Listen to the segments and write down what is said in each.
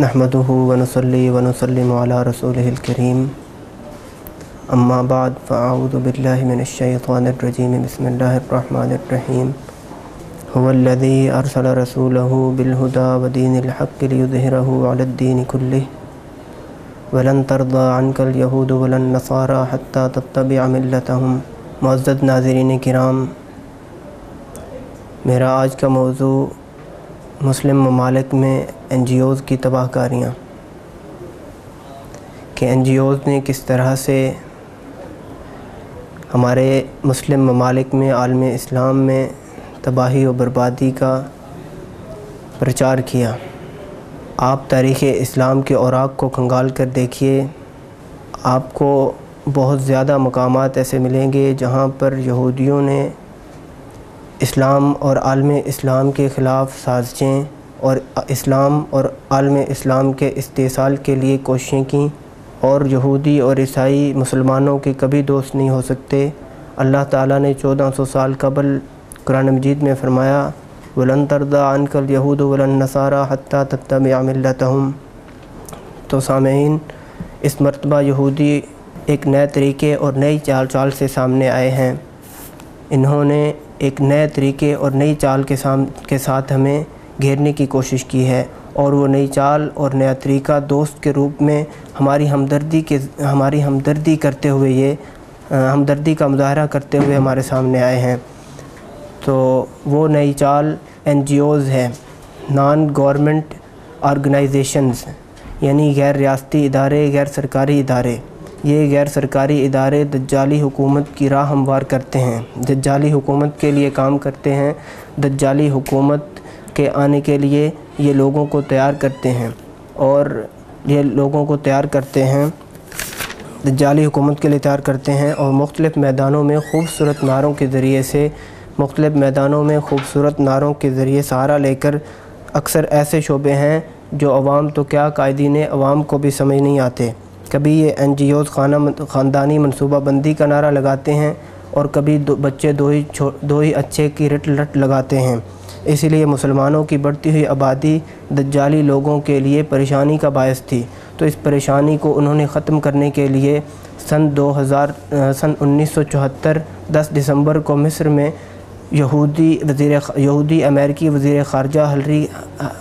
नहमदुहु व नुसल्ली व नुसल्लिमु अला रसूलिहिल करीम अम्मा बाद फ़अऊज़ु बिल्लाहि मिनश शैतानिर रजीम बिस्मिल्लाहिर रहमानिर रहीम हुवल्लज़ी अरसल रसूलहु बिल हुदा व दीनिल हक़्क़ि लियुज़हिरहु अलद्दीनि कुल्लिहि वलन तर्दा अन्कल यहूदु वलन नसारा हत्ता तत्तबिअ मिल्लतहुम। मुअज़्ज़ज़ नाज़रीन किराम, मेरा आज का मौज़ू मुस्लिम ममालिक में NGOs की तबाहकारियाँ, कि NGOs ने किस तरह से हमारे मुस्लिम ममालिक में आलम इस्लाम में तबाही और बर्बादी का प्रचार किया। आप तारीख़ इस्लाम के औराक़ को खंगाल कर देखिए, आपको बहुत ज़्यादा मकामात ऐसे मिलेंगे जहाँ पर यहूदियों ने इस्लाम और आलम इस्लाम के ख़िलाफ़ साज़िशें और इस्लाम और आलम इस्लाम के इस्तेसाल के लिए कोशिशें की, और यहूदी और ईसाई मुसलमानों के कभी दोस्त नहीं हो सकते। अल्लाह ताला ने 1400 साल कबल कुरान मजीद में फ़रमाया, वलन तरदा अन्कल यहूद वलन नसारा हत्ता तत्तबिअ मिल्लतहुम। तो सामईन, इस मरतबा यहूदी एक नए तरीक़े और नई चाल से सामने आए हैं। इन्होंने एक नए तरीक़े और नई चाल के साथ हमें घेरने की कोशिश की है, और वो नई चाल और नया तरीक़ा दोस्त के रूप में हमारी हमदर्दी करते हुए, ये हमदर्दी का मुज़ाहरा करते हुए हमारे सामने आए हैं। तो वो नई चाल NGOs है, नॉन गवर्नमेंट ऑर्गेनाइजेशंस, यानी गैर रियासती इदारे, गैर सरकारी इदारे। ये गैर सरकारी इदारे दज्जाली हुकूमत की राह हमवार करते हैं, दज्जाली हुकूमत के लिए काम करते हैं, दज्जाली हुकूमत के आने के लिए ये लोगों को तैयार करते हैं, और ये लोगों को तैयार करते हैं, दज्जाली हुकूमत के लिए तैयार करते हैं। और मुख्तलिफ़ मैदानों में खूबसूरत नारों के ज़रिए से सहारा लेकर, अक्सर ऐसे शोबे हैं जो अवाम तो क्या कायदीन अवाम को भी समझ नहीं आते। कभी ये NGOs ख़ानदानी मनसूबाबंदी का नारा लगाते हैं, और कभी बच्चे दो ही अच्छे की रट लगाते हैं। इसीलिए मुसलमानों की बढ़ती हुई आबादी दज्जाली लोगों के लिए परेशानी का बायस थी। तो इस परेशानी को उन्होंने ख़त्म करने के लिए सन 1974 10 दिसंबर को मिस्र में यहूदी अमेरिकी वज़ीर ख़ारजा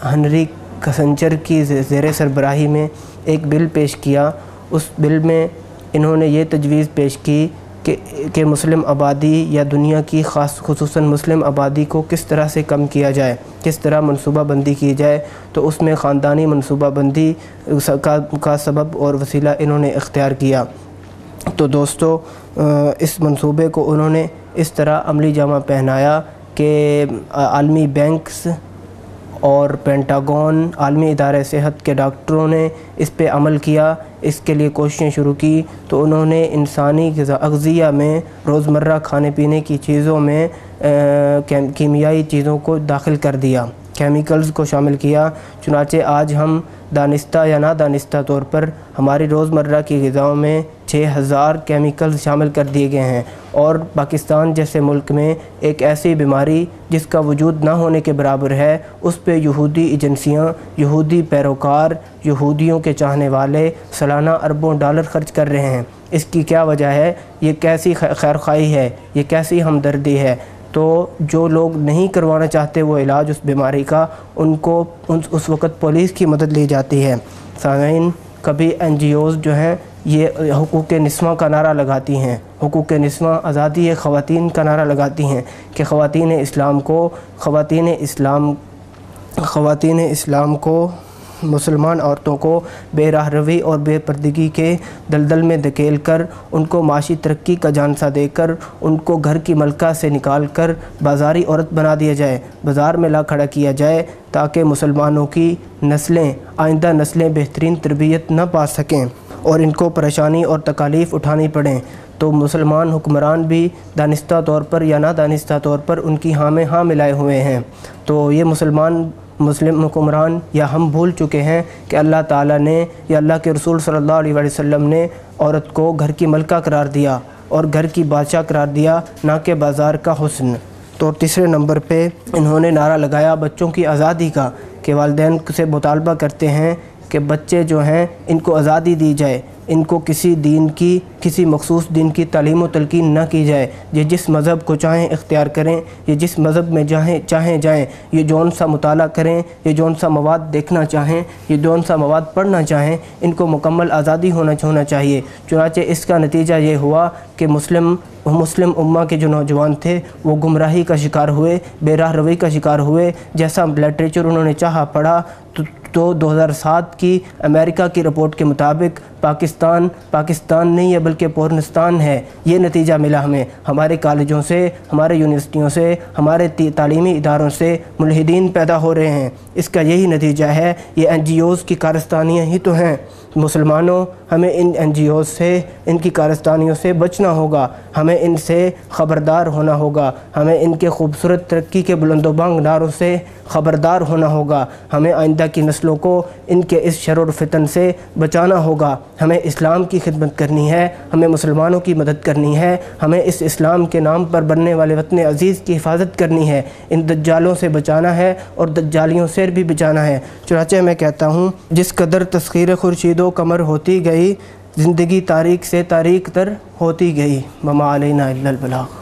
हनरी किसिंजर की ज़ेर सरबराही में एक बिल पेश किया। उस बिल में इन्होंने ये तजवीज़ पेश की कि मुस्लिम आबादी या दुनिया की खुसूसन मुस्लिम आबादी को किस तरह से कम किया जाए, किस तरह मनसूबाबंदी की जाए। तो उसमें ख़ानदानी मनसूबाबंदी का सबब और वसीला इन्होंने इख्तियार किया। तो दोस्तों, इस मंसूबे को उन्होंने इस तरह अमली जामा पहनाया कि आलमी बैंक्स और पेंटागन, आलमी इदारे सेहत के डॉक्टरों ने इस पे अमल किया, इसके लिए कोशिशें शुरू की। तो उन्होंने इंसानी अग़ज़िया में, रोज़मर्रा खाने पीने की चीज़ों में कीमियाई चीज़ों को दाखिल कर दिया, केमिकल्स को शामिल किया। चुनाचे आज हम दानिस्ता या ना दानिस्ता तौर पर हमारी रोज़मर्रा की ग़िज़ाओं में 6000 केमिकल्स शामिल कर दिए गए हैं। और पाकिस्तान जैसे मुल्क में एक ऐसी बीमारी जिसका वजूद ना होने के बराबर है, उस पे यहूदी एजेंसियाँ, यहूदी पैरोकार, यहूदियों के चाहने वाले सालाना अरबों डॉलर ख़र्च कर रहे हैं। इसकी क्या वजह है? ये कैसी खैरख़्वाही है? ये कैसी हमदर्दी है? तो जो लोग नहीं करवाना चाहते वो इलाज उस बीमारी का, उनको उस वक़्त पुलिस की मदद ली जाती है। सामईन, कभी NGOs जो हैं ये हुकूक़ निस्वां का नारा लगाती हैं, हुकूक़ निस्वां, आज़ादी ख़वातीन का नारा लगाती हैं कि ख़वातीन इस्लाम को मुसलमान औरतों को बेराहरवी और बेपर्दगी के दलदल में धकेल कर, उनको माशी तरक्की का जानसा देकर, उनको घर की मलका से निकाल कर बाज़ारी औरत बना दिया जाए, बाज़ार में ला खड़ा किया जाए, ताकि मुसलमानों की नस्लें, आइंदा नस्लें बेहतरीन तरबियत न पा सकें और इनको परेशानी और तकालीफ़ उठानी पड़ें। तो मुसलमान हुक्मरान भी दानिस्ता तौर पर या ना दानिस्ता तौर पर उनकी हाँ में हाँ मिलाए हुए हैं। तो ये मुस्लिम हुक्मरान या हम भूल चुके हैं कि अल्लाह ताला ने या अल्लाह के रसूल सल्लल्लाहु अलैहि वसल्लम ने औरत को घर की मलका करार दिया और घर की बादशाह करार दिया, ना कि बाज़ार का हुस्न। तो तीसरे नंबर पे इन्होंने नारा लगाया बच्चों की आज़ादी का, कि वालिदैन से मुतालबा करते हैं کہ بچے جو ہیں ان کو آزادی دی جائے، ان کو کسی دین کی، کسی مخصوص دین کی تعلیم و تلقین نہ کی جائے، یہ جس مذہب کو چاہیں اختیار کریں، یہ جس مذہب میں چاہیں جائیں، یہ جون سا مطالعہ کریں، یہ جون سا مواد دیکھنا چاہیں، یہ جون سا مواد پڑھنا چاہیں، ان کو مکمل آزادی ہونا چاہیے۔ چنانچہ اس کا نتیجہ یہ ہوا کہ مسلم امہ کے جو نوجوان تھے وہ گمراہی کا شکار ہوئے، بے راہ روی کا شکار ہوئے۔ جیسا لٹریچر انہوں نے چاہا پڑھا تو 2007 کی امریکہ کی رپورٹ کے مطابق پاکستان نہیں ہے بلکہ پورنستان ہے۔ یہ نتیجہ ملا ہمیں، ہمارے کالجوں سے، ہمارے یونیورسٹیوں سے، ہمارے تعلیمی اداروں سے ملحدین پیدا ہو رہے ہیں۔ اس کا یہی نتیجہ ہے۔ یہ NGOs کی کارستانیاں ہی تو ہیں۔ مسلمانوں، ہمیں ان NGOs سے، ان کی کارستانیوں سے بچنا ہوگا، ہمیں ان سے خبردار ہونا ہوگا، ہمیں ان کے خوبصورت ترقی کے بلند و بانگ نعروں سے خبردار ہونا ہوگا، ہمیں آئندہ کی نسلوں کو ان کے اس شر و فتن سے بچانا ہوگا۔ ہمیں اسلام کی خدمت کرنی ہے، ہمیں مسلمانوں کی مدد کرنی ہے، ہمیں اس اسلام کے نام پر بننے والے وطن عزیز کی حفاظت کرنی ہے، ان دجالوں سے بچانا ہے اور دجالیوں سے بھی بچانا ہے۔ چنانچہ میں کہتا ہوں، جس قدر تسخیر خورشید و قمر ہوتی گئی، زندگی تاریک سے تاریک تر ہوتی گئی۔ وما علینا الا البلاغ۔